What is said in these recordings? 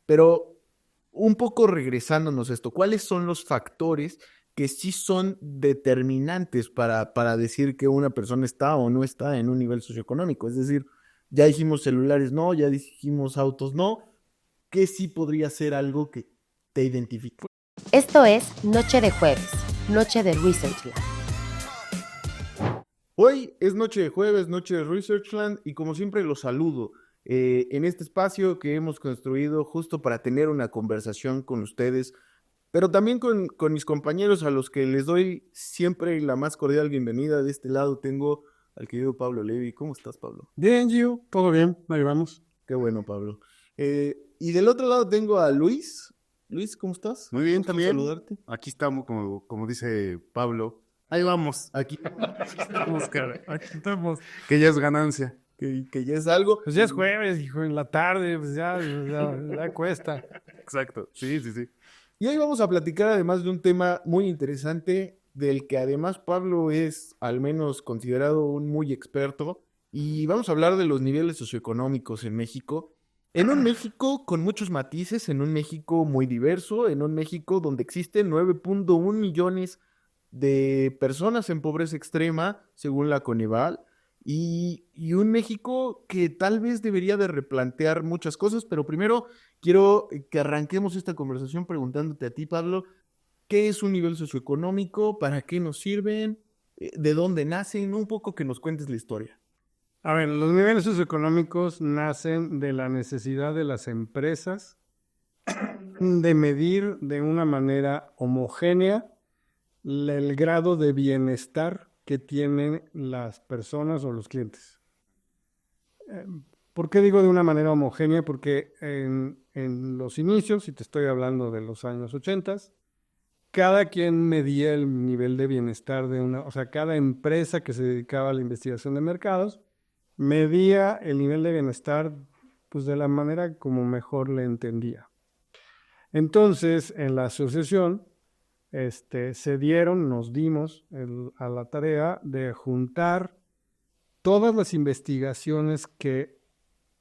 Pero un poco regresándonos a esto, ¿cuáles son los factores que sí son determinantes para decir que una persona está o no está en un nivel socioeconómico? Es decir, ya dijimos celulares no, ya dijimos autos no, ¿qué sí podría ser algo que te identifique? Esto es Noche de Jueves, Noche de Researchland. Hoy es noche de jueves, noche de Researchland y como siempre los saludo en este espacio que hemos construido justo para tener una conversación con ustedes, pero también con mis compañeros a los que les doy siempre la más cordial bienvenida. De este lado tengo al querido Pablo Levi. ¿Cómo estás, Pablo? Bien, Gio, todo bien, ahí vamos. Qué bueno, Pablo. Y del otro lado tengo a Luis. Luis, ¿cómo estás? Muy bien, Gusto también. saludarte. Aquí estamos, como dice Pablo. Ahí vamos, Aquí, Estamos, cara, aquí estamos. que ya es ganancia. que ya es algo. Pues ya es jueves, hijo, en la tarde, pues ya cuesta. Exacto, sí, sí, sí. Y hoy vamos a platicar además de un tema muy interesante del que además Pablo es al menos considerado un muy experto y vamos a hablar de los niveles socioeconómicos en México. En un México con muchos matices, en un México muy diverso, en un México donde existen 9.1 millones de personas en pobreza extrema, según la Coneval, y un México que tal vez debería de replantear muchas cosas, pero primero quiero que arranquemos esta conversación preguntándote a ti, Pablo, ¿qué es un nivel socioeconómico? ¿Para qué nos sirven? ¿De dónde nacen? Un poco que nos cuentes la historia. A ver, los niveles socioeconómicos nacen de la necesidad de las empresas de medir de una manera homogénea el grado de bienestar que tienen las personas o los clientes. ¿Por qué digo de una manera homogénea? Porque en los inicios, si te estoy hablando de los años 80, cada quien medía el nivel de bienestar de o sea, cada empresa que se dedicaba a la investigación de mercados medía el nivel de bienestar pues de la manera como mejor le entendía. Entonces, en la asociación, nos dimos a la tarea de juntar todas las investigaciones que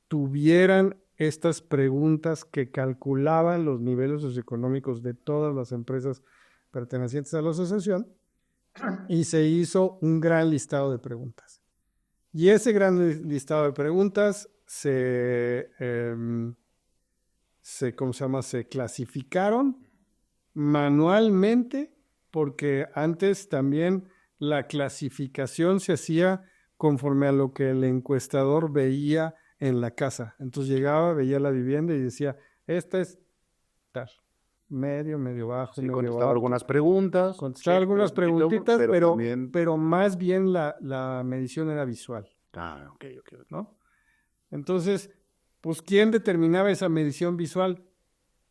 tuvieran estas preguntas que calculaban los niveles socioeconómicos de todas las empresas pertenecientes a la asociación y se hizo un gran listado de preguntas. Y ese gran listado de preguntas se clasificaron manualmente porque antes también la clasificación se hacía conforme a lo que el encuestador veía en la casa. Entonces llegaba, veía la vivienda y decía, esta es tal, medio bajo, Sí, medio contestaba bajo. algunas preguntas. Contestaba algunas preguntitas, también... pero más bien la medición era visual, Ah, ok. ¿no? Entonces, pues, ¿quién determinaba esa medición visual?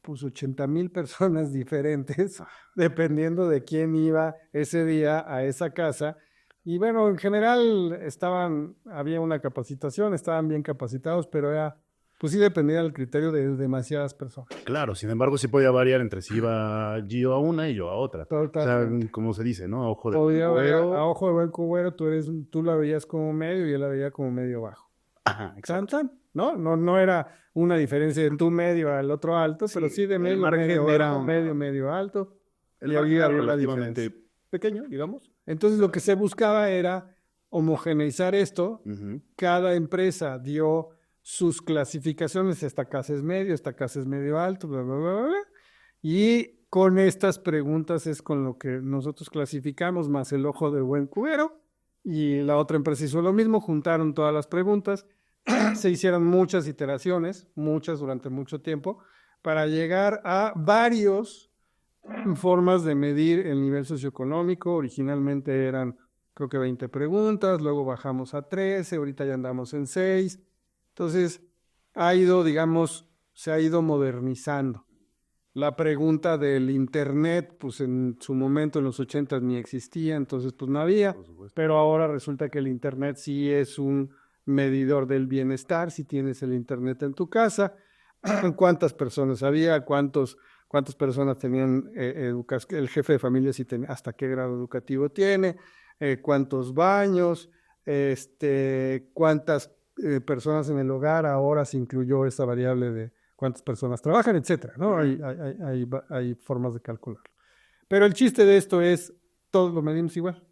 Pues 80,000 personas diferentes, dependiendo de quién iba ese día a esa casa. Y bueno, en general había una capacitación, estaban bien capacitados, pero pues sí dependía del criterio de demasiadas personas. Claro, sin embargo, sí podía variar entre si iba Gio a una y yo a otra. Totalmente. O sea, como se dice, ¿no? A ojo de Podía variar, cubero. a ojo de buen cubero, tú la veías como medio y él la veía como medio bajo. Ajá, exacto. Tan, ¿no? No era una diferencia de tu medio al otro alto, pero sí de medio, medio alto. El margen era relativamente pequeño, digamos. Entonces lo que se buscaba era homogeneizar esto. Uh-huh. Cada empresa dio sus clasificaciones, esta casa es medio, esta casa es medio alto, bla, bla, bla, bla. Y con estas preguntas es con lo que nosotros clasificamos, más el ojo de buen cubero. Y la otra empresa hizo lo mismo, juntaron todas las preguntas, se hicieron muchas iteraciones, muchas durante mucho tiempo, para llegar a varias formas de medir el nivel socioeconómico. Originalmente eran, creo que 20 preguntas, luego bajamos a 13, ahorita ya andamos en 6. Entonces, se ha ido modernizando. La pregunta del internet, pues en su momento en los 80 ni existía, entonces pues no había, pero ahora resulta que el internet sí es un medidor del bienestar. Si tienes el internet en tu casa, cuántas personas había, cuántas personas tenían educación, el jefe de familia hasta qué grado educativo tiene, cuántos baños, cuántas personas en el hogar. Ahora se incluyó esta variable de cuántas personas trabajan, etcétera, ¿no? Hay formas de calcularlo. Pero el chiste de esto es, todos lo medimos igual.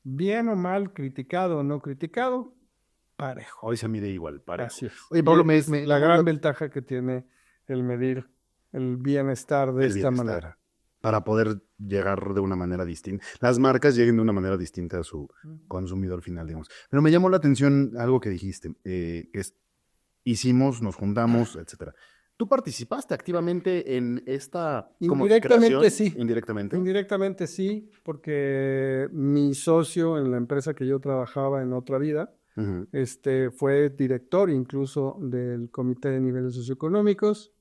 Bien o mal, criticado o no criticado, parejo. Hoy se mide igual, parejo. Así es. Oye, Pablo, La gran ventaja que tiene el medir el bienestar de esta manera. Para poder llegar de una manera distinta. Las marcas lleguen de una manera distinta a su consumidor final, digamos. Pero me llamó la atención algo que dijiste, que es, hicimos, nos juntamos, etcétera. ¿Tú participaste activamente en esta Indirectamente creación? sí. Indirectamente. Indirectamente sí, porque mi socio en la empresa que yo trabajaba en otra vida, Uh-huh. fue director incluso del Comité de Niveles Socioeconómicos.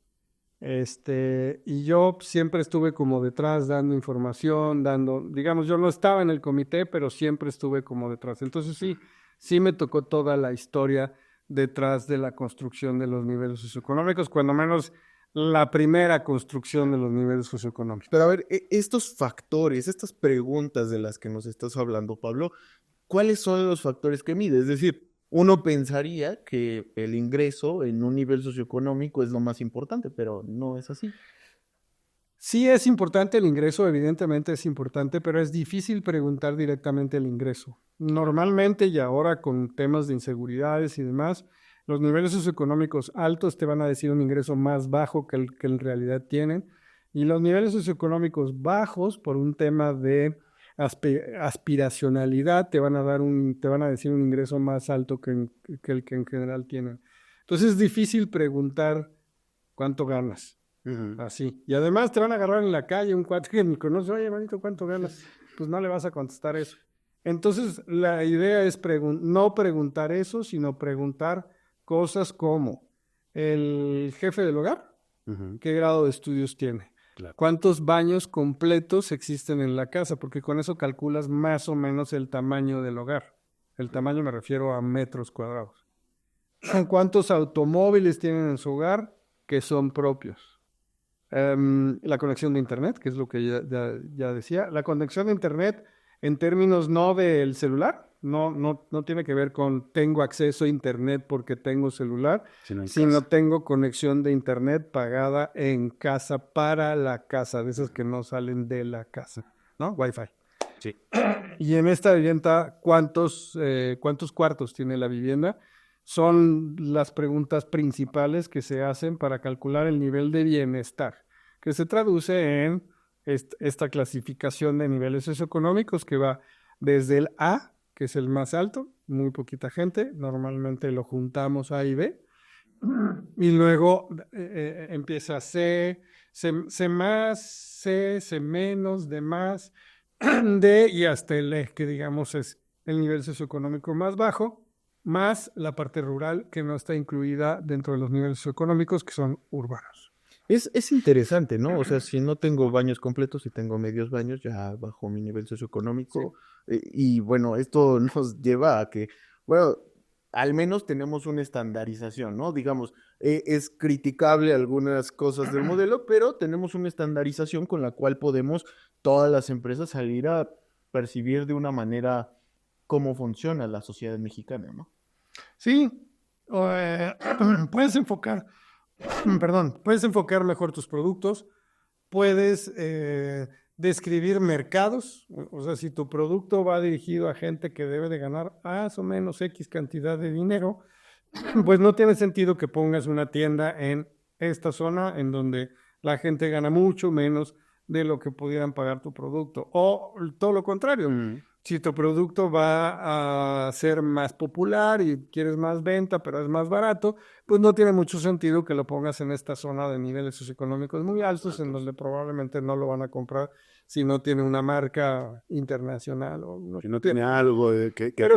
Y yo siempre estuve como detrás dando información, digamos, yo no estaba en el comité, pero siempre estuve como detrás. Entonces sí me tocó toda la historia detrás de la construcción de los niveles socioeconómicos, cuando menos la primera construcción de los niveles socioeconómicos. Pero a ver, estos factores, estas preguntas de las que nos estás hablando, Pablo, ¿cuáles son los factores que mide? Es decir, uno pensaría que el ingreso en un nivel socioeconómico es lo más importante, pero no es así. Sí es importante el ingreso, evidentemente es importante, pero es difícil preguntar directamente el ingreso. Normalmente, y ahora con temas de inseguridades y demás, los niveles socioeconómicos altos te van a decir un ingreso más bajo que el que en realidad tienen, y los niveles socioeconómicos bajos, por un tema de aspiracionalidad, te van a decir un ingreso más alto que el que en general tienen. Entonces es difícil preguntar cuánto ganas. Uh-huh. Así. Y además te van a agarrar en la calle un cuate que ni conoce, oye, manito, ¿cuánto ganas? Pues no le vas a contestar eso. Entonces, la idea es no preguntar eso, sino preguntar cosas como el jefe del hogar, Uh-huh. ¿qué grado de estudios tiene? Claro. ¿Cuántos baños completos existen en la casa? Porque con eso calculas más o menos el tamaño del hogar. El tamaño me refiero a metros cuadrados. ¿Cuántos automóviles tienen en su hogar que son propios? La conexión de internet, que es lo que ya decía. La conexión de internet en términos no del celular, no tiene que ver con tengo acceso a internet porque tengo celular, sino tengo conexión de internet pagada en casa para la casa, de esas que no salen de la casa, ¿no? Wi-Fi. Sí. Y en esta vivienda, ¿cuántos cuartos tiene la vivienda? Son las preguntas principales que se hacen para calcular el nivel de bienestar, que se traduce en esta clasificación de niveles socioeconómicos que va desde el A, que es el más alto, muy poquita gente, normalmente lo juntamos A y B, y luego empieza C más, C menos, D más, D y hasta el E, que digamos es el nivel socioeconómico más bajo, más la parte rural que no está incluida dentro de los niveles socioeconómicos que son urbanos. Es interesante, ¿no? O sea, si no tengo baños completos, si tengo medios baños, ya bajo mi nivel socioeconómico. Sí. Y bueno, esto nos lleva a que, bueno, al menos tenemos una estandarización, ¿no? Digamos, es criticable algunas cosas del modelo, pero tenemos una estandarización con la cual podemos todas las empresas salir a percibir de una manera cómo funciona la sociedad mexicana, ¿no? Sí, puedes enfocar mejor tus productos, puedes describir mercados, o sea, si tu producto va dirigido a gente que debe de ganar más o menos X cantidad de dinero, pues no tiene sentido que pongas una tienda en esta zona en donde la gente gana mucho menos de lo que pudieran pagar tu producto, o todo lo contrario. Si tu producto va a ser más popular y quieres más venta, pero es más barato, pues no tiene mucho sentido que lo pongas en esta zona de niveles socioeconómicos muy altos, en donde probablemente no lo van a comprar si no tiene una marca internacional. Si no tiene algo que pero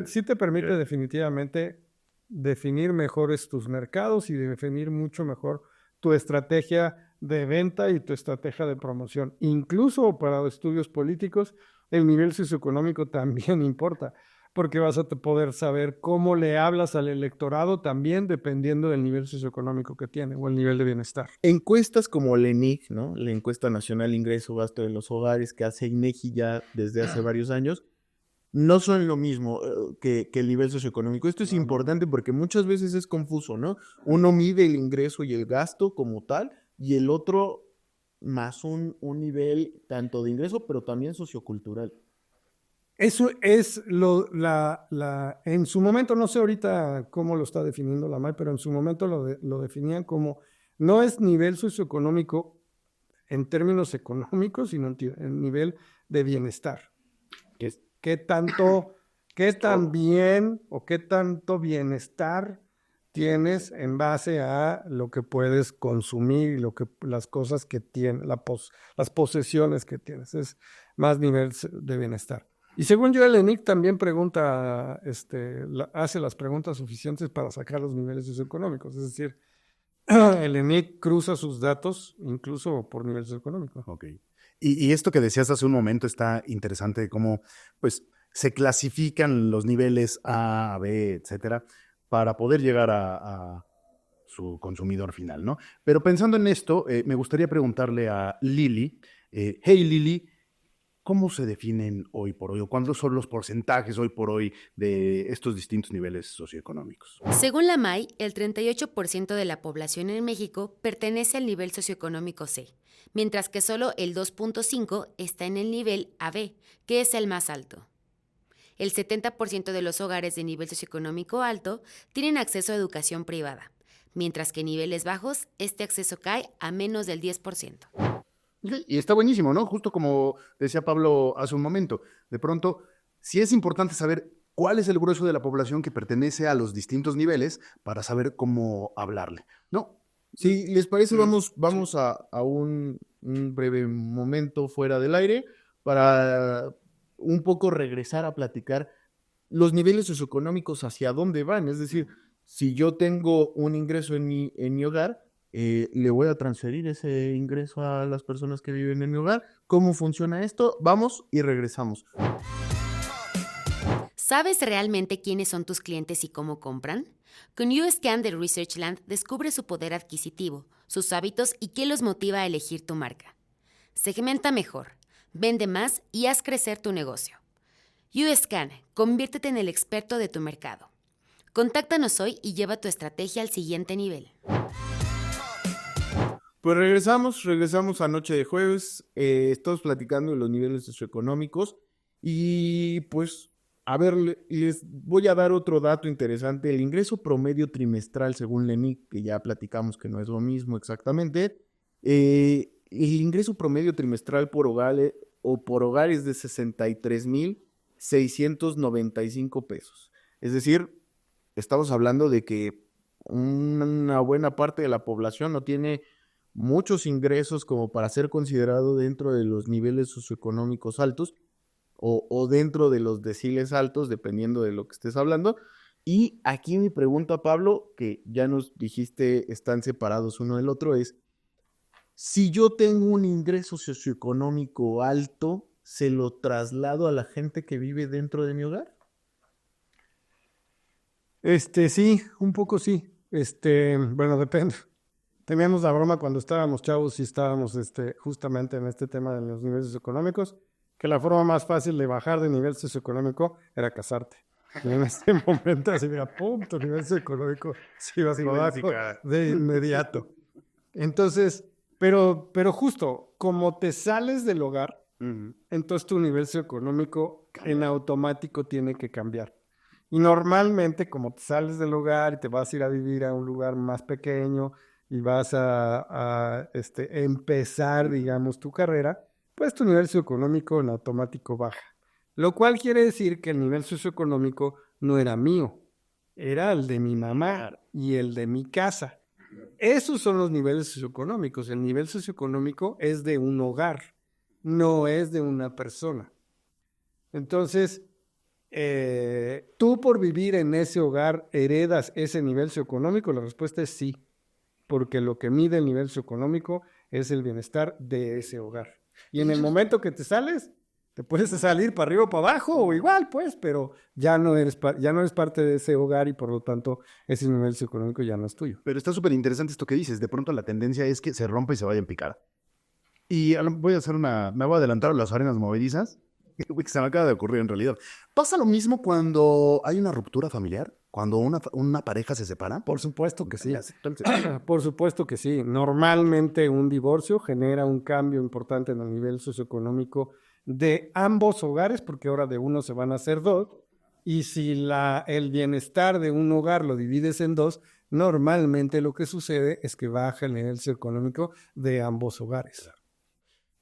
sí te permite definitivamente definir mejores tus mercados y definir mucho mejor tu estrategia de venta y tu estrategia de promoción. Incluso para estudios políticos, el nivel socioeconómico también importa, porque vas a poder saber cómo le hablas al electorado también dependiendo del nivel socioeconómico que tiene o el nivel de bienestar. Encuestas como la ENIC, ¿no? La Encuesta Nacional Ingreso Gasto de los Hogares que hace INEGI ya desde hace varios años, no son lo mismo que el nivel socioeconómico. Esto es importante porque muchas veces es confuso, ¿no? Uno mide el ingreso y el gasto como tal, y el otro más un nivel tanto de ingreso, pero también sociocultural. Eso es en su momento, no sé ahorita cómo lo está definiendo la MAI, pero en su momento lo definían como, no es nivel socioeconómico en términos económicos, sino en nivel de bienestar. ¿Qué tan bien o qué tanto bienestar tienes en base a lo que puedes consumir y las cosas que tienes, las posesiones que tienes? Es más nivel de bienestar. Y según yo, el ENIC también pregunta, hace las preguntas suficientes para sacar los niveles socioeconómicos. Es decir, el ENIC cruza sus datos incluso por nivel socioeconómico. Ok. Y esto que decías hace un momento está interesante, cómo pues se clasifican los niveles A, B, etcétera, para poder llegar a su consumidor final, ¿no? Pero pensando en esto, me gustaría preguntarle a Lili, hey Lili, ¿cómo se definen hoy por hoy o cuáles son los porcentajes hoy por hoy de estos distintos niveles socioeconómicos? Según la MAI, el 38% de la población en México pertenece al nivel socioeconómico C, mientras que solo el 2.5% está en el nivel AB, que es el más alto. El 70% de los hogares de nivel socioeconómico alto tienen acceso a educación privada, mientras que en niveles bajos este acceso cae a menos del 10%. Y está buenísimo, ¿no? Justo como decía Pablo hace un momento. De pronto, sí es importante saber cuál es el grueso de la población que pertenece a los distintos niveles para saber cómo hablarle, ¿no? Si les parece, vamos a un breve momento fuera del aire para un poco regresar a platicar los niveles socioeconómicos hacia dónde van. Es decir, si yo tengo un ingreso en mi hogar, le voy a transferir ese ingreso a las personas que viven en mi hogar. ¿Cómo funciona esto? Vamos y regresamos. ¿Sabes realmente quiénes son tus clientes y cómo compran? Con UScan de Researchland descubre su poder adquisitivo, sus hábitos y qué los motiva a elegir tu marca. Segmenta mejor, vende más y haz crecer tu negocio. UScan, conviértete en el experto de tu mercado. Contáctanos hoy y lleva tu estrategia al siguiente nivel. Pues regresamos a Noche de Jueves. Estamos platicando de los niveles socioeconómicos y pues, a ver, les voy a dar otro dato interesante. El ingreso promedio trimestral, según Lenic, que ya platicamos que no es lo mismo exactamente, el ingreso promedio trimestral por hogar es de 63,695 pesos. Es decir, estamos hablando de que una buena parte de la población no tiene muchos ingresos como para ser considerado dentro de los niveles socioeconómicos altos o dentro de los deciles altos, dependiendo de lo que estés hablando. Y aquí mi pregunta, Pablo, que ya nos dijiste están separados uno del otro, es, si yo tengo un ingreso socioeconómico alto, ¿se lo traslado a la gente que vive dentro de mi hogar? Sí, un poco sí. Bueno, depende. Teníamos la broma cuando estábamos chavos y estábamos justamente en este tema de los niveles socioeconómicos, que la forma más fácil de bajar de nivel socioeconómico era casarte. Y en este momento así, mira, pum, tu nivel socioeconómico se iba para abajo de inmediato. Entonces, pero justo, como te sales del hogar, entonces tu nivel socioeconómico en automático tiene que cambiar. Y normalmente, como te sales del hogar y te vas a ir a vivir a un lugar más pequeño y vas a empezar, digamos, tu carrera, pues tu nivel socioeconómico en automático baja. Lo cual quiere decir que el nivel socioeconómico no era mío, era el de mi mamá y el de mi casa. Esos son los niveles socioeconómicos. El nivel socioeconómico es de un hogar, no es de una persona. Entonces, ¿tú por vivir en ese hogar heredas ese nivel socioeconómico? La respuesta es sí, porque lo que mide el nivel socioeconómico es el bienestar de ese hogar. Y en el momento que te sales, te puedes salir para arriba o para abajo o igual, pues, pero ya no eres parte de ese hogar y por lo tanto ese nivel socioeconómico ya no es tuyo. Pero está súper interesante esto que dices. De pronto la tendencia es que se rompa y se vaya en picada. Y me voy a adelantar a las arenas movedizas. que se me acaba de ocurrir en realidad. ¿Pasa lo mismo cuando hay una ruptura familiar? ¿Cuando una pareja se separa? Por supuesto que sí. Por supuesto que sí. Normalmente un divorcio genera un cambio importante en el nivel socioeconómico de ambos hogares, porque ahora de uno se van a hacer dos. Y si el bienestar de un hogar lo divides en dos, normalmente lo que sucede es que baja el nivel socioeconómico de ambos hogares.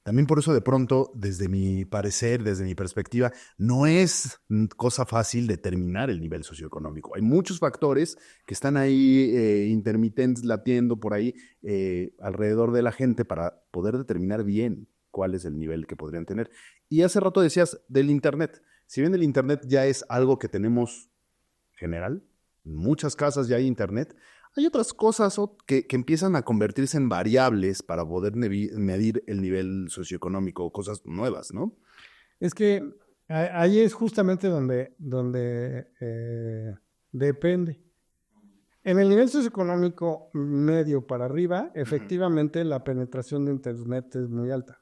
También por eso de pronto, desde mi parecer, desde mi perspectiva, no es cosa fácil determinar el nivel socioeconómico. Hay muchos factores que están ahí intermitentes, latiendo por ahí alrededor de la gente para poder determinar bien cuál es el nivel que podrían tener. Y hace rato decías del Internet. Si bien el Internet ya es algo que tenemos general, en muchas casas ya hay Internet, hay otras cosas que empiezan a convertirse en variables para poder medir el nivel socioeconómico, cosas nuevas, ¿no? Es que ahí es justamente donde depende. En el nivel socioeconómico medio para arriba, efectivamente la penetración de Internet es muy alta.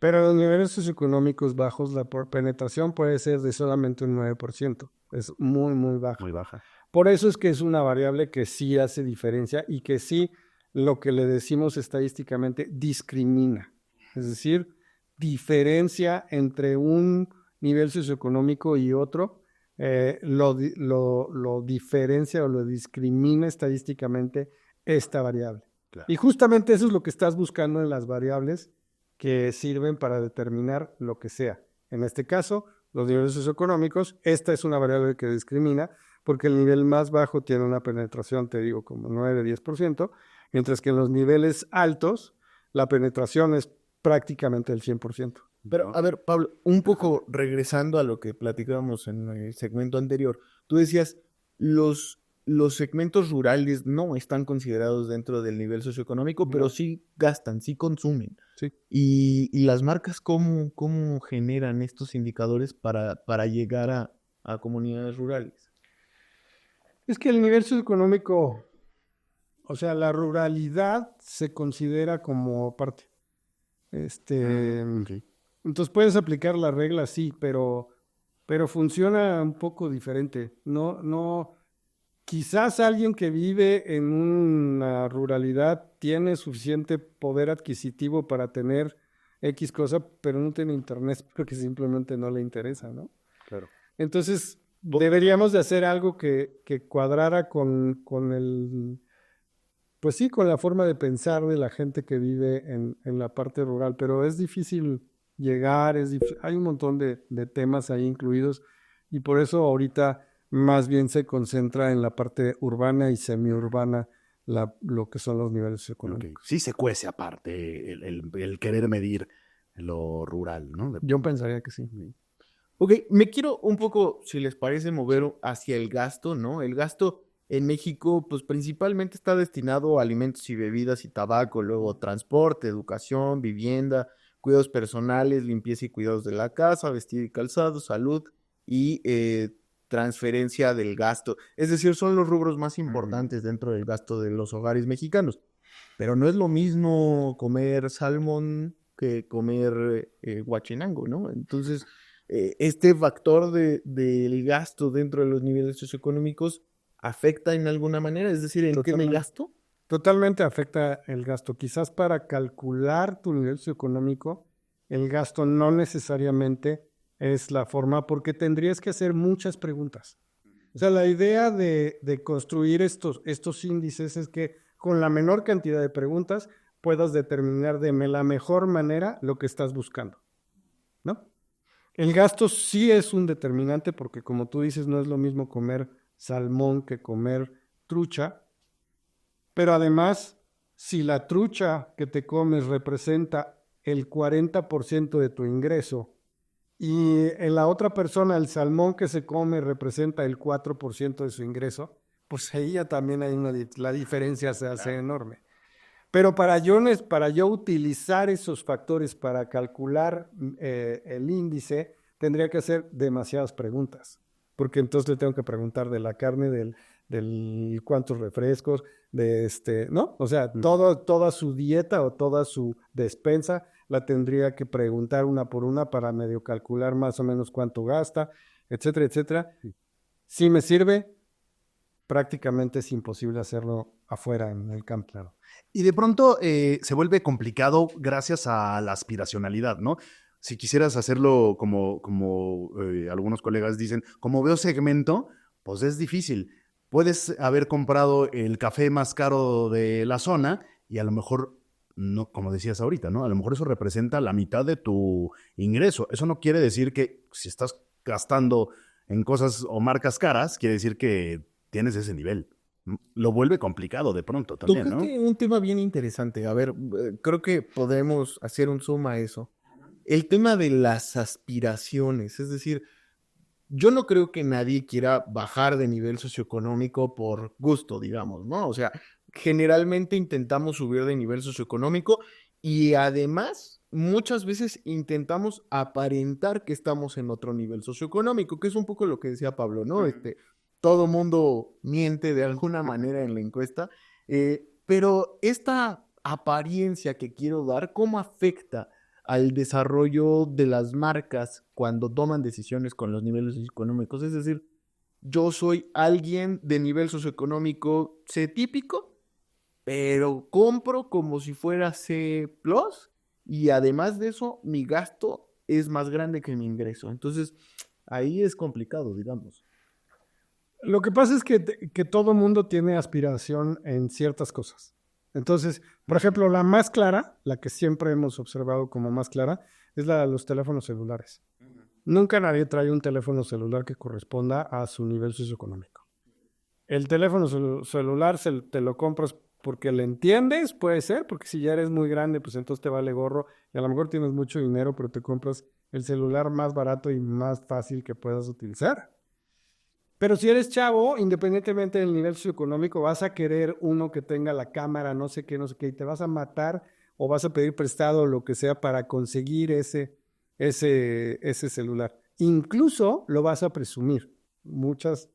Pero en los niveles socioeconómicos bajos, la penetración puede ser de solamente un 9%. Es muy, muy baja. Muy baja. Por eso es que es una variable que sí hace diferencia y que sí, lo que le decimos estadísticamente, discrimina. Es decir, diferencia entre un nivel socioeconómico y otro, lo diferencia o lo discrimina estadísticamente esta variable. Claro. Y justamente eso es lo que estás buscando en las variables que sirven para determinar lo que sea. En este caso, los niveles socioeconómicos, esta es una variable que discrimina, porque el nivel más bajo tiene una penetración, te digo, como 9-10%, mientras que en los niveles altos la penetración es prácticamente el 100%. Pero, a ver, Pablo, un poco regresando a lo que platicábamos en el segmento anterior, tú decías, los segmentos rurales no están considerados dentro del nivel socioeconómico, No. pero sí gastan, sí consumen. Sí. Y las marcas, ¿cómo generan estos indicadores para llegar a comunidades rurales? Es que el nivel socioeconómico, o sea, la ruralidad se considera como parte. Ok. Entonces puedes aplicar la regla, sí, pero funciona un poco diferente. No, quizás alguien que vive en una ruralidad tiene suficiente poder adquisitivo para tener X cosa, pero no tiene internet porque simplemente no le interesa, ¿no? Claro. Entonces, deberíamos de hacer algo que cuadrara con el, pues sí, con la forma de pensar de la gente que vive en la parte rural, pero es difícil llegar, hay un montón de temas ahí incluidos y por eso ahorita más bien se concentra en la parte urbana y semiurbana lo que son los niveles económicos. Okay. Sí se cuece aparte el querer medir lo rural, ¿no? Yo pensaría que sí. Ok, me quiero un poco, si les parece, mover hacia el gasto, ¿no? El gasto en México, pues principalmente está destinado a alimentos y bebidas y tabaco, luego transporte, educación, vivienda, cuidados personales, limpieza y cuidados de la casa, vestido y calzado, salud y transferencia del gasto. Es decir, son los rubros más importantes dentro del gasto de los hogares mexicanos. Pero no es lo mismo comer salmón que comer huachinango, ¿no? Entonces, este factor del gasto dentro de los niveles socioeconómicos afecta en alguna manera, es decir, ¿en qué me gasto? Totalmente afecta el gasto. Quizás para calcular tu nivel socioeconómico, el gasto no necesariamente es la forma, porque tendrías que hacer muchas preguntas. O sea, la idea de construir estos índices es que con la menor cantidad de preguntas puedas determinar de la mejor manera lo que estás buscando, ¿no? El gasto sí es un determinante porque, como tú dices, no es lo mismo comer salmón que comer trucha, pero además, si la trucha que te comes representa el 40% de tu ingreso y en la otra persona el salmón que se come representa el 4% de su ingreso, pues ahí ya también hay la diferencia se hace enorme. Pero para yo utilizar esos factores para calcular el índice, tendría que hacer demasiadas preguntas, porque entonces le tengo que preguntar de la carne del cuántos refrescos, ¿no? O sea, toda su dieta o toda su despensa la tendría que preguntar una por una para medio calcular más o menos cuánto gasta, etcétera, etcétera. Si me sirve, prácticamente es imposible hacerlo afuera en el campo. Claro. Y de pronto se vuelve complicado gracias a la aspiracionalidad, ¿no? Si quisieras hacerlo como algunos colegas dicen, como veo segmento, pues es difícil. Puedes haber comprado el café más caro de la zona y a lo mejor, no, como decías ahorita, ¿no? A lo mejor eso representa la mitad de tu ingreso. Eso no quiere decir que si estás gastando en cosas o marcas caras, quiere decir que tienes ese nivel. Lo vuelve complicado de pronto también, ¿no? Tocaste un tema bien interesante. A ver, creo que podemos hacer un zoom a eso. El tema de las aspiraciones, es decir, yo no creo que nadie quiera bajar de nivel socioeconómico por gusto, digamos, ¿no? O sea, generalmente intentamos subir de nivel socioeconómico y además muchas veces intentamos aparentar que estamos en otro nivel socioeconómico, que es un poco lo que decía Pablo, ¿no? Todo mundo miente de alguna manera en la encuesta, pero esta apariencia que quiero dar, ¿cómo afecta al desarrollo de las marcas cuando toman decisiones con los niveles socioeconómicos? Es decir, yo soy alguien de nivel socioeconómico C típico, pero compro como si fuera C plus y además de eso, mi gasto es más grande que mi ingreso. Entonces, ahí es complicado, digamos. Lo que pasa es que todo mundo tiene aspiración en ciertas cosas. Entonces, por ejemplo, la más clara, la que siempre hemos observado como más clara, es la de los teléfonos celulares. Nunca nadie trae un teléfono celular que corresponda a su nivel socioeconómico. El teléfono celular te lo compras porque le entiendes, puede ser, porque si ya eres muy grande, pues entonces te vale gorro y a lo mejor tienes mucho dinero, pero te compras el celular más barato y más fácil que puedas utilizar. Pero si eres chavo, independientemente del nivel socioeconómico, vas a querer uno que tenga la cámara, no sé qué, y te vas a matar o vas a pedir prestado o lo que sea para conseguir ese celular. Incluso lo vas a presumir. Muchas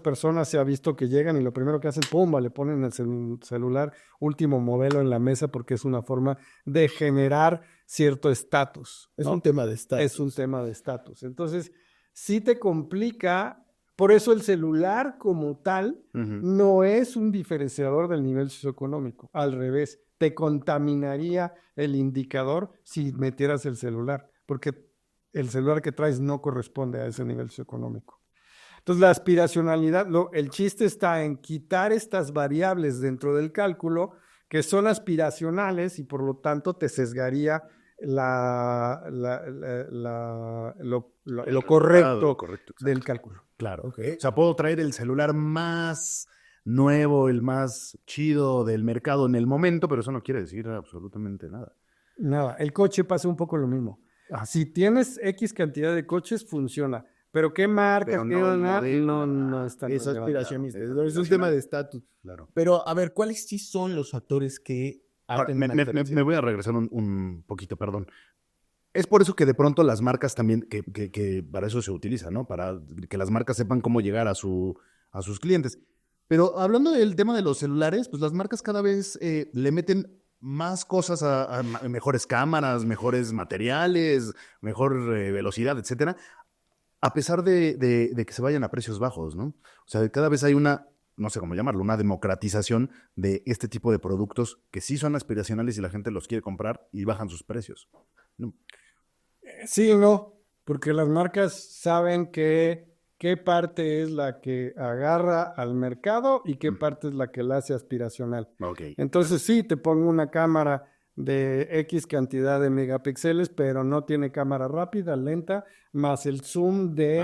personas se ha visto que llegan y lo primero que hacen, ¡pumba!, le ponen el celular último modelo en la mesa porque es una forma de generar cierto estatus, ¿no? Es un tema de estatus. Es un tema de estatus. Entonces, sí te complica. Por eso el celular como tal no es un diferenciador del nivel socioeconómico. Al revés, te contaminaría el indicador si metieras el celular, porque el celular que traes no corresponde a ese nivel socioeconómico. Entonces, la aspiracionalidad, el chiste está en quitar estas variables dentro del cálculo que son aspiracionales y por lo tanto te sesgaría lo correcto del cálculo. Claro. Okay. O sea, puedo traer el celular más nuevo, el más chido del mercado en el momento, pero eso no quiere decir absolutamente nada. Nada. El coche pasa un poco lo mismo. Si tienes X cantidad de coches, funciona. Pero ¿qué marcas? No están. Es aspiracionista. Es un tema de estatus. Claro. Pero, a ver, ¿cuáles sí son los factores que hacen una diferencia? Me voy a regresar un poquito, perdón. Es por eso que de pronto las marcas también, que para eso se utiliza, ¿no? Para que las marcas sepan cómo llegar a sus clientes. Pero hablando del tema de los celulares, pues las marcas cada vez le meten más cosas a mejores cámaras, mejores materiales, mejor velocidad, etcétera, a pesar de que se vayan a precios bajos, ¿no? O sea, cada vez hay no sé cómo llamarlo, una democratización de este tipo de productos que sí son aspiracionales y la gente los quiere comprar y bajan sus precios, ¿no? Sí y no, porque las marcas saben qué parte es la que agarra al mercado y qué parte es la que la hace aspiracional. Okay. Entonces sí, te pongo una cámara de X cantidad de megapíxeles, pero no tiene cámara rápida, lenta, más el zoom de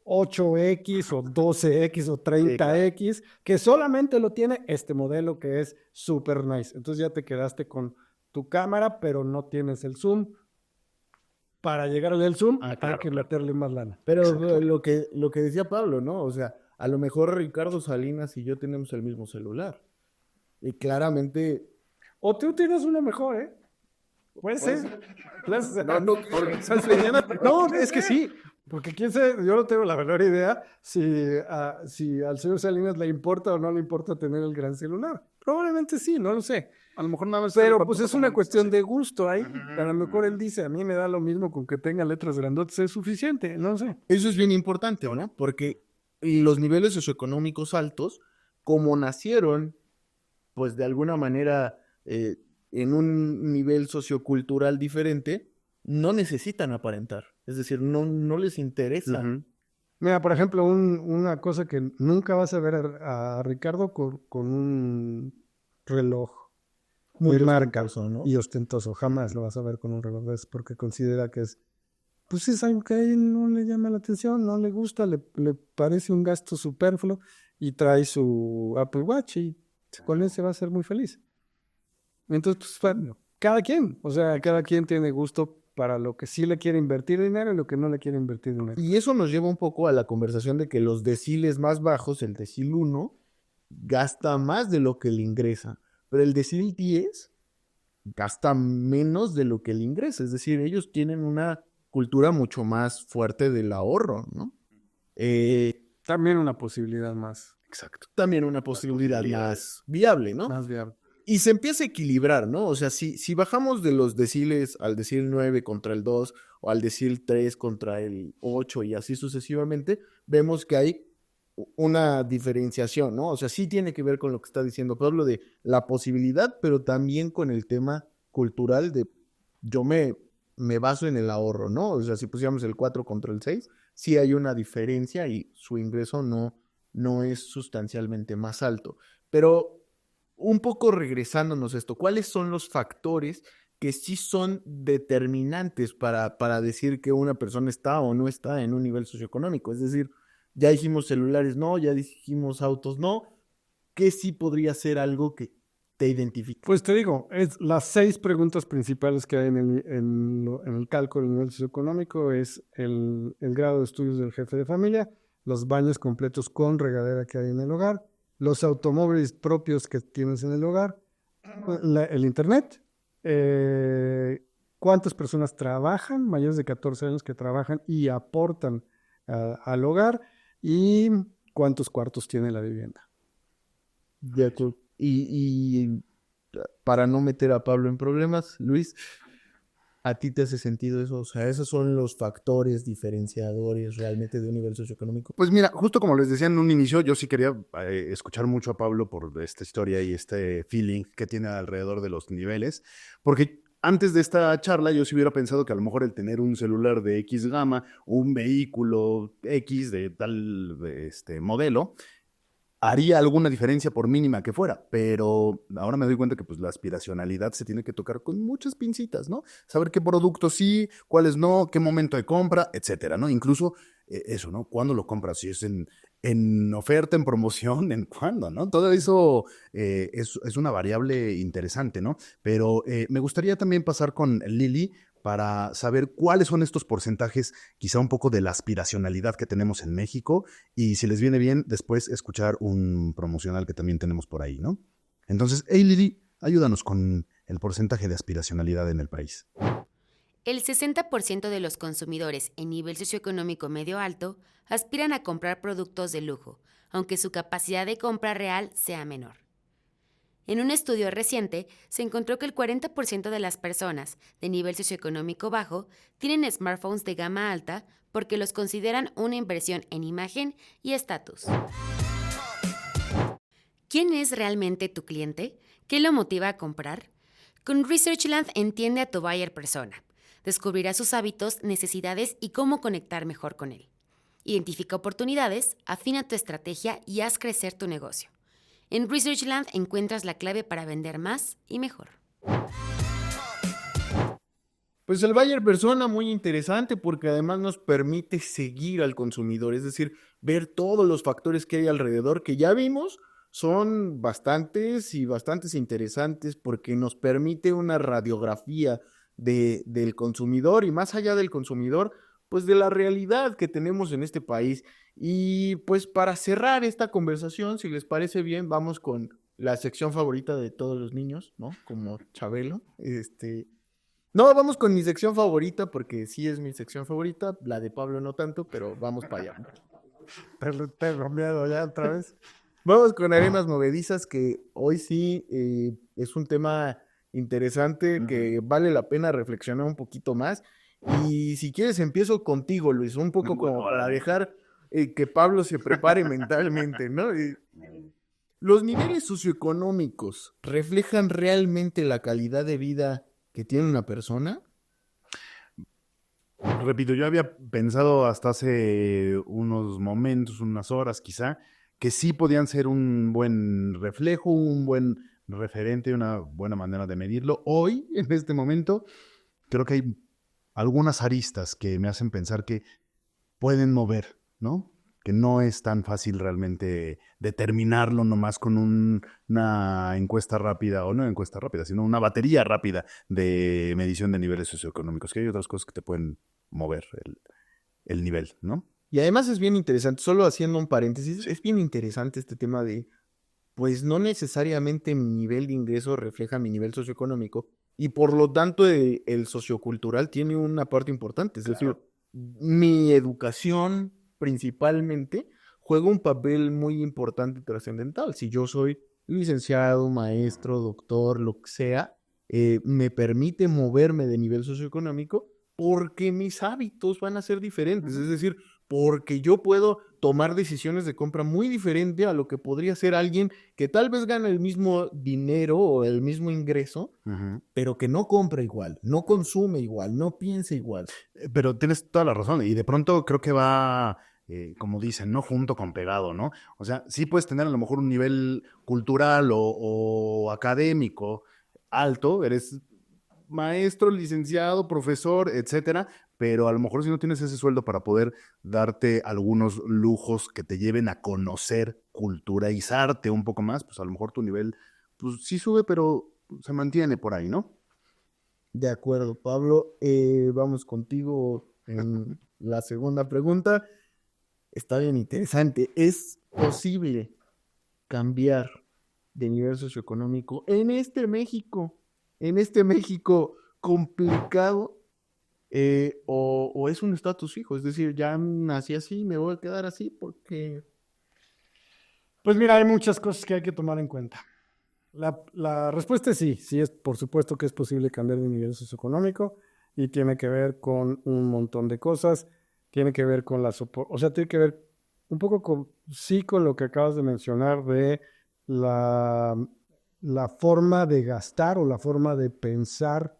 8X o 12X o 30X, que solamente lo tiene este modelo que es super nice. Entonces ya te quedaste con tu cámara, pero no tienes el zoom. Para llegar al zoom, hay que meterle más lana. Pero lo que decía Pablo, ¿no? O sea, a lo mejor Ricardo Salinas y yo tenemos el mismo celular. Y claramente... O tú tienes uno mejor, ¿eh? Puede ser. No, es que sí. Porque quién sabe, yo no tengo la menor idea si al señor Salinas le importa o no le importa tener el gran celular. Probablemente sí, no lo sé. A lo mejor nada más... Pero pues es una cuestión de gusto ahí. A lo mejor él dice, a mí me da lo mismo con que tenga letras grandotas, es suficiente, no sé. Eso es bien importante, ¿no? Porque los niveles socioeconómicos altos, como nacieron, pues de alguna manera en un nivel sociocultural diferente, no necesitan aparentar. Es decir, no les interesa. Ujú. Mira, por ejemplo, una cosa que nunca vas a ver a Ricardo con un reloj Muy de marca ostentoso, ¿no? y ostentoso. Jamás lo vas a ver con un reloj de esos porque considera que pues es algo que a él no le llama la atención, no le gusta, le parece un gasto superfluo y trae su Apple Watch y con ese va a ser muy feliz. Entonces, pues, cada quien, o sea, cada quien tiene gusto para lo que sí le quiere invertir dinero y lo que no le quiere invertir dinero. Y eso nos lleva un poco a la conversación de que los deciles más bajos, el decil 1, gasta más de lo que le ingresa, pero el decil 10 gasta menos de lo que le ingresa. Es decir, ellos tienen una cultura mucho más fuerte del ahorro, ¿no? También una posibilidad más, Exacto. También una posibilidad más viable, ¿no? más viable. Y se empieza a equilibrar, ¿no? O sea, si bajamos de los deciles al decil 9 contra el 2 o al decil 3 contra el 8 y así sucesivamente, vemos que hay una diferenciación, ¿no? O sea, sí tiene que ver con lo que está diciendo Pablo de la posibilidad, pero también con el tema cultural de yo me baso en el ahorro, ¿no? O sea, si pusiéramos el 4 contra el 6, sí hay una diferencia y su ingreso no es sustancialmente más alto. Pero un poco regresándonos a esto, ¿cuáles son los factores que sí son determinantes para decir que una persona está o no está en un nivel socioeconómico? Es decir, ya dijimos celulares no, ya dijimos autos no, ¿qué sí podría ser algo que te identifique? Pues te digo, es las 6 preguntas principales que hay en el cálculo del nivel socioeconómico es el grado de estudios del jefe de familia, los baños completos con regadera que hay en el hogar, los automóviles propios que tienes en el hogar, el internet, cuántas personas trabajan, mayores de 14 años que trabajan y aportan al hogar y cuántos cuartos tiene la vivienda. De acuerdo. Y para no meter a Pablo en problemas, Luis, ¿a ti te hace sentido eso? O sea, esos son los factores diferenciadores realmente de un nivel socioeconómico. Pues mira, justo como les decía en un inicio, yo sí quería escuchar mucho a Pablo por esta historia y este feeling que tiene alrededor de los niveles, porque antes de esta charla yo sí hubiera pensado que a lo mejor el tener un celular de X gama, un vehículo X de tal modelo, haría alguna diferencia por mínima que fuera, pero ahora me doy cuenta que pues la aspiracionalidad se tiene que tocar con muchas pincitas, ¿no? Saber qué productos sí, cuáles no, qué momento de compra, etcétera, ¿no? Incluso eso, ¿no? ¿Cuándo lo compras? Si es en oferta, en promoción, ¿en cuándo, no? Todo eso es una variable interesante, ¿no? Pero me gustaría también pasar con Lili para saber cuáles son estos porcentajes, quizá un poco de la aspiracionalidad que tenemos en México y si les viene bien, después escuchar un promocional que también tenemos por ahí, ¿no? Entonces, hey Lili, ayúdanos con el porcentaje de aspiracionalidad en el país. El 60% de los consumidores en nivel socioeconómico medio alto aspiran a comprar productos de lujo, aunque su capacidad de compra real sea menor. En un estudio reciente, se encontró que el 40% de las personas de nivel socioeconómico bajo tienen smartphones de gama alta porque los consideran una inversión en imagen y estatus. ¿Quién es realmente tu cliente? ¿Qué lo motiva a comprar? Con Researchland entiende a tu buyer persona. Descubrirá sus hábitos, necesidades y cómo conectar mejor con él. Identifica oportunidades, afina tu estrategia y haz crecer tu negocio. En Researchland encuentras la clave para vender más y mejor. Pues el buyer persona muy interesante porque además nos permite seguir al consumidor, es decir, ver todos los factores que hay alrededor que ya vimos son bastantes y bastantes interesantes porque nos permite una radiografía del consumidor y más allá del consumidor, pues de la realidad que tenemos en este país. Y pues para cerrar esta conversación, si les parece bien, vamos con la sección favorita de todos los niños, ¿no? Como Chabelo. No, vamos con mi sección favorita, porque sí es mi sección favorita. La de Pablo no tanto, pero vamos para allá. Tengo miedo ya otra vez. Vamos con arenas movedizas, que hoy sí es un tema interesante que vale la pena reflexionar un poquito más. Y si quieres, empiezo contigo, Luis, un poco como para dejar que Pablo se prepare mentalmente, ¿no? ¿Los niveles socioeconómicos reflejan realmente la calidad de vida que tiene una persona? Repito, yo había pensado hasta hace unos momentos, unas horas quizá, que sí podían ser un buen reflejo, un buen referente, una buena manera de medirlo. Hoy, en este momento, creo que hay algunas aristas que me hacen pensar que pueden mover, ¿no? Que no es tan fácil realmente determinarlo nomás con una encuesta rápida, o no encuesta rápida, sino una batería rápida de medición de niveles socioeconómicos, que hay otras cosas que te pueden mover el nivel, ¿no? Y además es bien interesante, solo haciendo un paréntesis, es bien interesante este tema de, pues no necesariamente mi nivel de ingreso refleja mi nivel socioeconómico, y por lo tanto el sociocultural tiene una parte importante. Es decir, mi educación principalmente juega un papel muy importante y trascendental. Si yo soy licenciado, maestro, doctor, lo que sea, me permite moverme de nivel socioeconómico porque mis hábitos van a ser diferentes. Es decir, porque yo puedo tomar decisiones de compra muy diferente a lo que podría ser alguien que tal vez gana el mismo dinero o el mismo ingreso, pero que no compra igual, no consume igual, no piensa igual. Pero tienes toda la razón, y de pronto creo que va, como dicen, ¿no? Junto con pegado, ¿no? O sea, sí puedes tener a lo mejor un nivel cultural o académico alto, eres maestro, licenciado, profesor, etcétera, pero a lo mejor si no tienes ese sueldo para poder darte algunos lujos que te lleven a conocer, culturalizarte un poco más, pues a lo mejor tu nivel, pues sí sube, pero se mantiene por ahí, ¿no? De acuerdo, Pablo. Vamos contigo en la segunda pregunta. Está bien interesante. ¿Es posible cambiar de nivel socioeconómico en este México complicado, o es un estatus fijo? Es decir, ya nací así, me voy a quedar así porque... Pues mira, hay muchas cosas que hay que tomar en cuenta. La respuesta es sí, sí es por supuesto que es posible cambiar de nivel socioeconómico y tiene que ver con un montón de cosas, tiene que ver con o sea, tiene que ver un poco con, sí, con lo que acabas de mencionar de la, la forma de gastar o la forma de pensar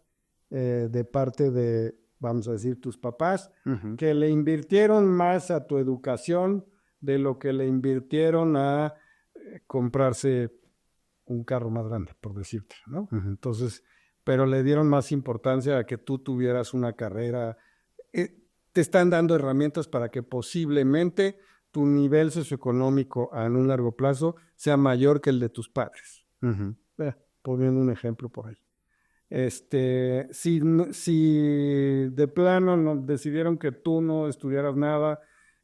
de parte de, vamos a decir, tus papás, que le invirtieron más a tu educación de lo que le invirtieron a comprarse un carro más grande, por decirte, ¿no? Entonces, pero le dieron más importancia a que tú tuvieras una carrera. Te están dando herramientas para que posiblemente tu nivel socioeconómico en un largo plazo sea mayor que el de tus padres. Poniendo un ejemplo por ahí. Si de plano decidieron que tú no estudiaras nada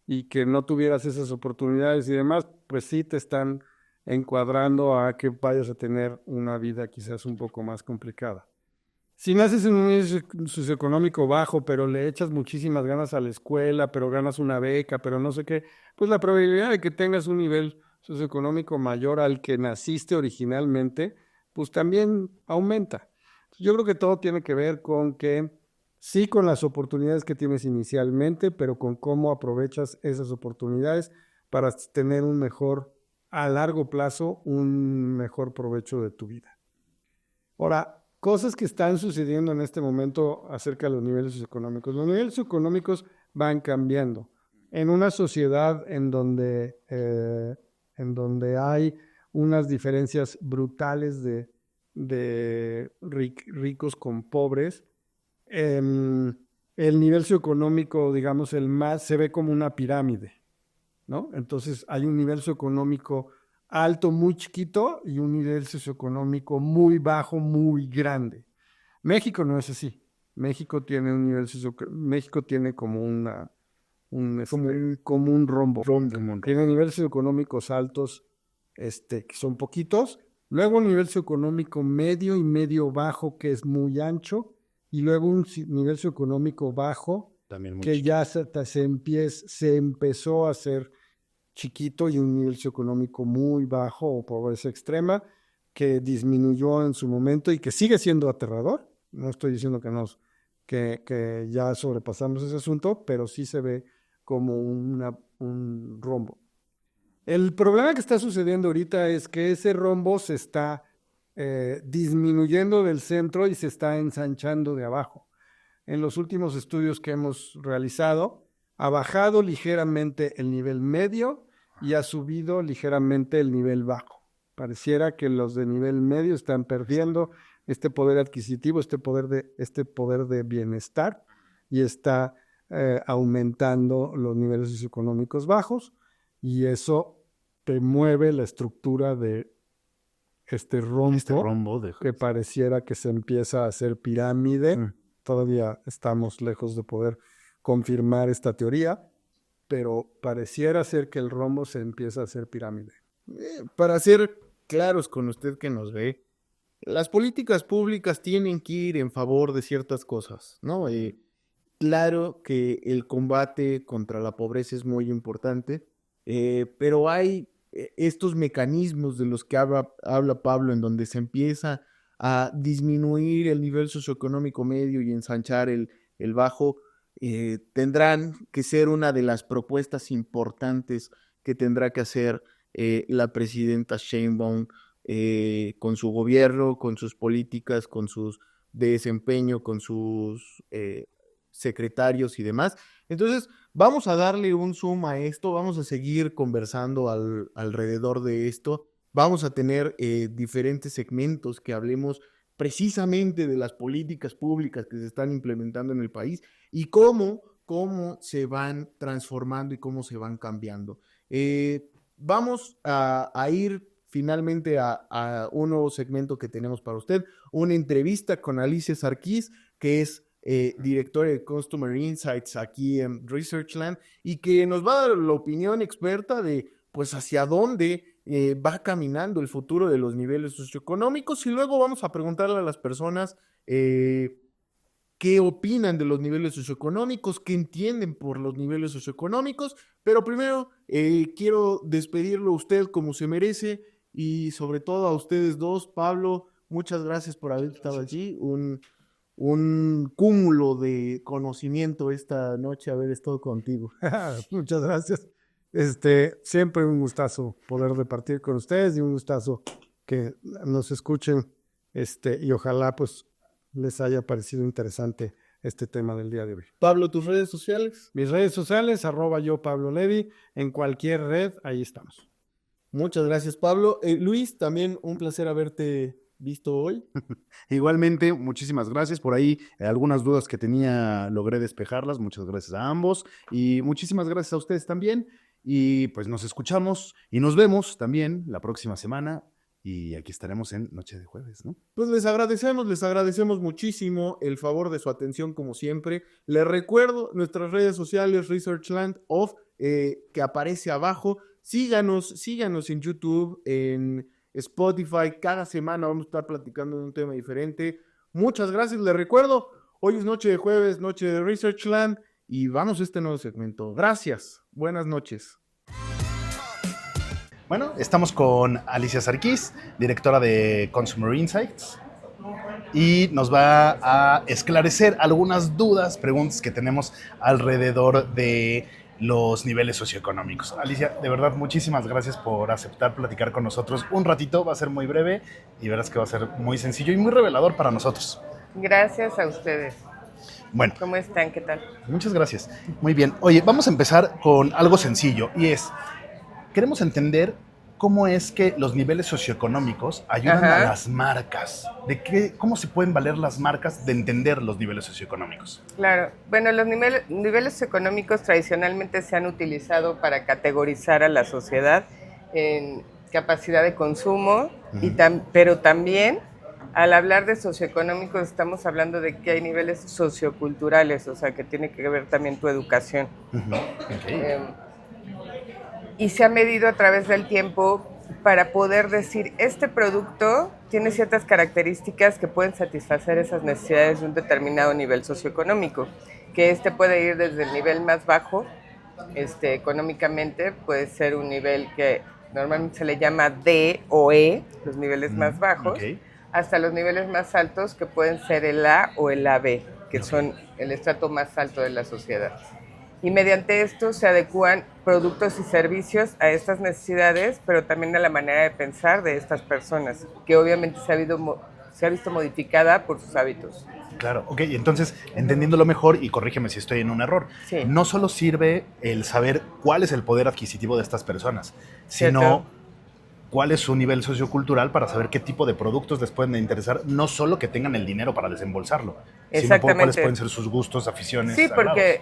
y que no tuvieras esas oportunidades y demás, pues sí te están encuadrando a que vayas a tener una vida quizás un poco más complicada. Si naces en un nivel socioeconómico bajo, pero le echas muchísimas ganas a la escuela, pero ganas una beca, pero no sé qué, pues la probabilidad de que tengas un nivel socioeconómico mayor al que naciste originalmente, pues también aumenta. Yo creo que todo tiene que ver con que sí, con las oportunidades que tienes inicialmente, pero con cómo aprovechas esas oportunidades para tener a largo plazo, un mejor provecho de tu vida. Ahora, cosas que están sucediendo en este momento acerca de los niveles socioeconómicos. Los niveles socioeconómicos van cambiando. En una sociedad en donde hay unas diferencias brutales de ricos con pobres, el nivel socioeconómico, digamos, se ve como una pirámide, ¿no? Entonces hay un nivel socioeconómico alto, muy chiquito, y un nivel socioeconómico muy bajo, muy grande. México no es así. México tiene un nivel México tiene como como un rombo. Tiene niveles socioeconómicos altos, que son poquitos. Luego un nivel socioeconómico medio y medio bajo, que es muy ancho. y luego un nivel socioeconómico bajo, También muy que chiquito. ya se empezó a hacer chiquito, y un nivel socioeconómico muy bajo o pobreza extrema, que disminuyó en su momento y que sigue siendo aterrador. No estoy diciendo que ya sobrepasamos ese asunto, pero sí se ve como un rombo. El problema que está sucediendo ahorita es que ese rombo se está disminuyendo del centro y se está ensanchando de abajo. En los últimos estudios que hemos realizado, ha bajado ligeramente el nivel medio y ha subido ligeramente el nivel bajo. Pareciera que los de nivel medio están perdiendo este poder adquisitivo, este poder de bienestar, y está aumentando los niveles socioeconómicos bajos, y eso te mueve la estructura de este rombo que pareciera que se empieza a hacer pirámide. Todavía estamos lejos de poder confirmar esta teoría, pero pareciera ser que el rombo se empieza a hacer pirámide. Para ser claros con usted que nos ve, las políticas públicas tienen que ir en favor de ciertas cosas, ¿no? Claro que el combate contra la pobreza es muy importante, pero hay estos mecanismos de los que habla Pablo, en donde se empieza a disminuir el nivel socioeconómico medio y ensanchar el bajo. Tendrán que ser una de las propuestas importantes que tendrá que hacer la presidenta Sheinbaum con su gobierno, con sus políticas, con sus desempeño, con sus secretarios y demás. Entonces, vamos a darle un zoom a esto, vamos a seguir conversando alrededor de esto, vamos a tener diferentes segmentos que hablemos precisamente de las políticas públicas que se están implementando en el país y cómo se van transformando y cómo se van cambiando. Vamos a ir finalmente a un nuevo segmento que tenemos para usted, una entrevista con Alicia Sarkis, que es directora de Customer Insights aquí en Researchland, y que nos va a dar la opinión experta de pues hacia dónde va caminando el futuro de los niveles socioeconómicos, y luego vamos a preguntarle a las personas qué opinan de los niveles socioeconómicos, qué entienden por los niveles socioeconómicos. Pero primero quiero despedirlo a usted como se merece, y sobre todo a ustedes dos. Pablo, muchas gracias por haber estado allí, un cúmulo de conocimiento esta noche haber estado contigo. Muchas gracias. Siempre un gustazo poder departir con ustedes, y un gustazo que nos escuchen, y ojalá pues les haya parecido interesante este tema del día de hoy. Pablo, ¿tus redes sociales? Mis redes sociales, @yo Pablo Levi, en cualquier red, ahí estamos. Muchas gracias, Pablo. Luis, también un placer haberte visto hoy. Igualmente, muchísimas gracias. Por ahí algunas dudas que tenía logré despejarlas. Muchas gracias a ambos y muchísimas gracias a ustedes también. Y pues nos escuchamos y nos vemos también la próxima semana. Y aquí estaremos en Noche de Jueves, ¿no? Pues les agradecemos muchísimo el favor de su atención como siempre. Les recuerdo nuestras redes sociales, Researchland Off, que aparece abajo. Síganos en YouTube, en Spotify. Cada semana vamos a estar platicando de un tema diferente. Muchas gracias. Les recuerdo, hoy es Noche de Jueves, Noche de Researchland, y vamos a este nuevo segmento. Gracias. Buenas noches. Bueno, estamos con Alicia Sarkis, directora de Consumer Insights, y nos va a esclarecer algunas dudas, preguntas que tenemos alrededor de los niveles socioeconómicos. Alicia, de verdad, muchísimas gracias por aceptar platicar con nosotros un ratito. Va a ser muy breve y verás que va a ser muy sencillo y muy revelador para nosotros. Gracias a ustedes. Bueno. ¿Cómo están? ¿Qué tal? Muchas gracias. Muy bien. Oye, vamos a empezar con algo sencillo, y es, queremos entender cómo es que los niveles socioeconómicos ayudan a las marcas. ¿Cómo se pueden valer las marcas de entender los niveles socioeconómicos? Claro. Bueno, los niveles socioeconómicos tradicionalmente se han utilizado para categorizar a la sociedad en capacidad de consumo, pero también al hablar de socioeconómicos estamos hablando de que hay niveles socioculturales, o sea, que tiene que ver también tu educación. Okay. Y se ha medido a través del tiempo para poder decir, este producto tiene ciertas características que pueden satisfacer esas necesidades de un determinado nivel socioeconómico, que puede ir desde el nivel más bajo, económicamente, puede ser un nivel que normalmente se le llama D o E, los niveles más bajos, hasta los niveles más altos, que pueden ser el A o el AB, que son el estrato más alto de la sociedad. Y mediante esto se adecúan productos y servicios a estas necesidades, pero también a la manera de pensar de estas personas, que obviamente se ha visto modificada por sus hábitos. Claro, ok, entonces, entendiéndolo mejor, y corrígeme si estoy en un error, Sí. no solo sirve el saber cuál es el poder adquisitivo de estas personas, sino ¿Cierto? cuál es su nivel sociocultural para saber qué tipo de productos les pueden interesar, no solo que tengan el dinero para desembolsarlo, sino cuáles pueden ser sus gustos, aficiones. Sí, porque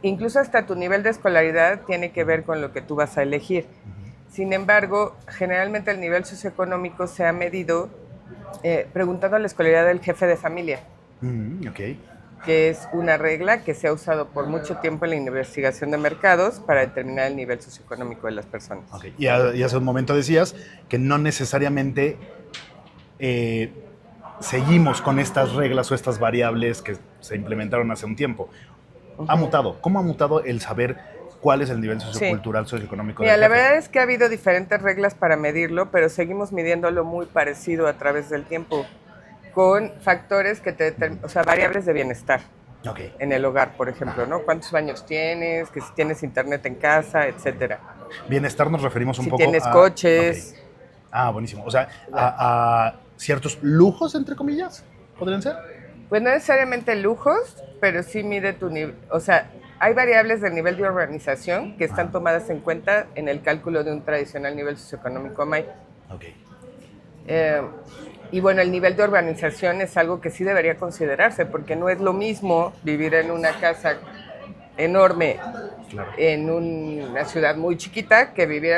incluso hasta tu nivel de escolaridad tiene que ver con lo que tú vas a elegir. Sin embargo, generalmente el nivel socioeconómico se ha medido preguntando a la escolaridad del jefe de familia, Ok. que es una regla que se ha usado por mucho tiempo en la investigación de mercados para determinar el nivel socioeconómico de las personas. Okay. Y hace un momento decías que no necesariamente seguimos con estas reglas o estas variables que se implementaron hace un tiempo. Ha mutado. ¿Cómo ha mutado el saber cuál es el nivel sociocultural, socioeconómico? Mira, del la jefe? verdad es que ha habido diferentes reglas para medirlo, pero seguimos midiéndolo muy parecido a través del tiempo, con factores que o sea, variables de bienestar. Ok. En el hogar, por ejemplo, ¿no? ¿Cuántos baños tienes? Que si tienes internet en casa, etcétera. Bienestar nos referimos un Si poco tienes a... coches. Okay. Ah, buenísimo. O sea, a ciertos lujos, entre comillas, ¿podrían ser? Pues no necesariamente lujos, pero sí mide tu nivel. O sea, hay variables del nivel de organización que están tomadas en cuenta en el cálculo de un tradicional nivel socioeconómico MAI. Ok. Y bueno, el nivel de urbanización es algo que sí debería considerarse, porque no es lo mismo vivir en una casa enorme Claro. en una ciudad muy chiquita que vivir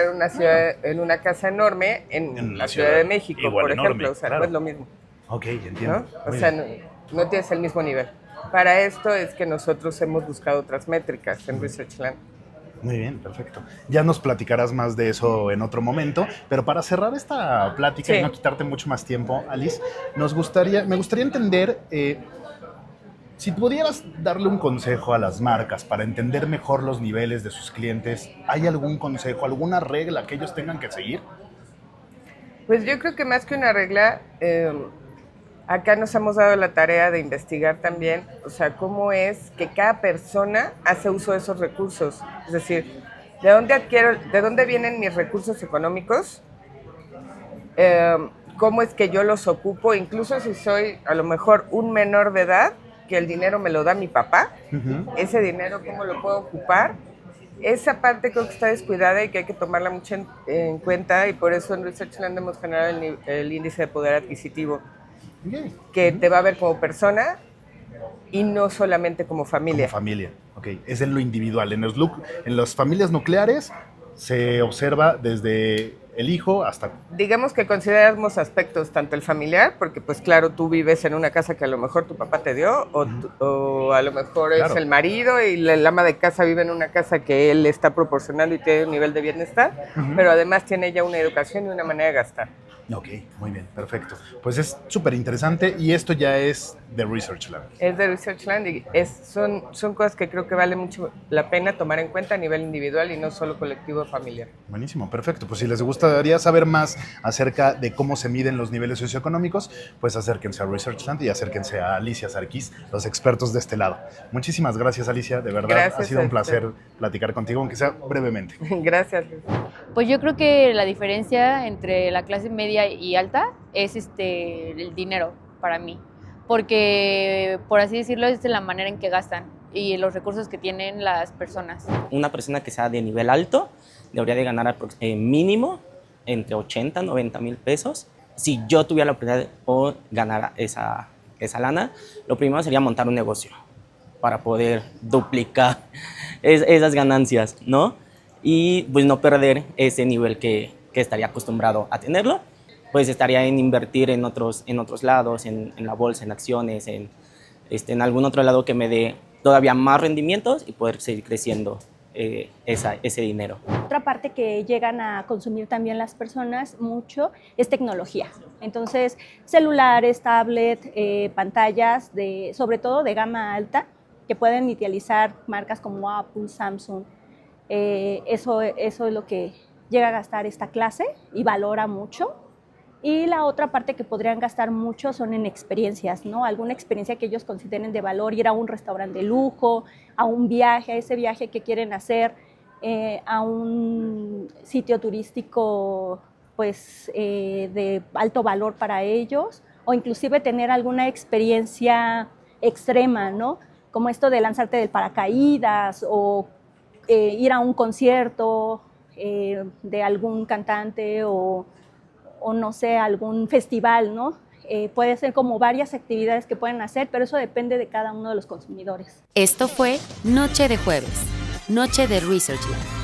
en una casa enorme en la Ciudad de México, igual por enorme, ejemplo. O sea, claro. no es lo mismo, Ok, entiendo. ¿no? O Muy sea, bien. no tienes el mismo nivel. Para esto es que nosotros hemos buscado otras métricas en Researchland. Muy bien, perfecto. Ya nos platicarás más de eso en otro momento, pero para cerrar esta plática y no quitarte mucho más tiempo, Alice, me gustaría entender, si pudieras darle un consejo a las marcas para entender mejor los niveles de sus clientes, ¿hay algún consejo, alguna regla que ellos tengan que seguir? Pues yo creo que más que una regla, acá nos hemos dado la tarea de investigar también, o sea, cómo es que cada persona hace uso de esos recursos. Es decir, ¿de dónde vienen mis recursos económicos? ¿Cómo es que yo los ocupo? Incluso si soy a lo mejor un menor de edad, que el dinero me lo da mi papá, ese dinero, ¿cómo lo puedo ocupar? Esa parte creo que está descuidada y que hay que tomarla mucho en cuenta, y por eso en Researchland hemos generado el índice de poder adquisitivo, que te va a ver como persona y no solamente como familia. Como familia, ok. Es en lo individual. En las familias nucleares se observa desde el hijo hasta... Digamos que consideramos aspectos tanto el familiar, porque pues claro, tú vives en una casa que a lo mejor tu papá te dio, o a lo mejor Claro. es el marido y el ama de casa vive en una casa que él está proporcionando y tiene un nivel de bienestar, pero además tiene ya una educación y una manera de gastar. Ok, muy bien, perfecto. Pues es súper interesante y esto ya es de Researchland. Es de Researchland y son cosas que creo que vale mucho la pena tomar en cuenta a nivel individual y no solo colectivo o familiar. Buenísimo, perfecto. Pues si les gustaría saber más acerca de cómo se miden los niveles socioeconómicos, pues acérquense a Researchland y acérquense a Alicia Sarkis, los expertos de este lado. Muchísimas gracias, Alicia, de verdad. Gracias Ha sido a un usted. placer platicar contigo, aunque sea brevemente. Gracias. Pues yo creo que la diferencia entre la clase media y alta es el dinero para mí, porque por así decirlo es de la manera en que gastan y los recursos que tienen las personas. Una persona que sea de nivel alto debería de ganar mínimo entre 80 y 90 mil pesos. Si yo tuviera la oportunidad de ganar esa lana, lo primero sería montar un negocio para poder duplicar esas ganancias, ¿no? Y pues no perder ese nivel que estaría acostumbrado a tenerlo. Pues estaría en invertir en otros lados, en la bolsa, en acciones, en algún otro lado que me dé todavía más rendimientos y poder seguir creciendo ese dinero. Otra parte que llegan a consumir también las personas mucho es tecnología. Entonces, celulares, tablet, pantallas, sobre todo de gama alta, que pueden idealizar marcas como Apple, Samsung. Eso es lo que llega a gastar esta clase y valora mucho. Y la otra parte que podrían gastar mucho son en experiencias, ¿no? Alguna experiencia que ellos consideren de valor, ir a un restaurante de lujo, a un viaje, a ese viaje que quieren hacer, a un sitio turístico pues, de alto valor para ellos, o inclusive tener alguna experiencia extrema, ¿no? Como esto de lanzarte del paracaídas o ir a un concierto de algún cantante o no sé, algún festival, ¿no? Puede ser como varias actividades que pueden hacer, pero eso depende de cada uno de los consumidores. Esto fue Noche de Jueves, Noche de Research Lab.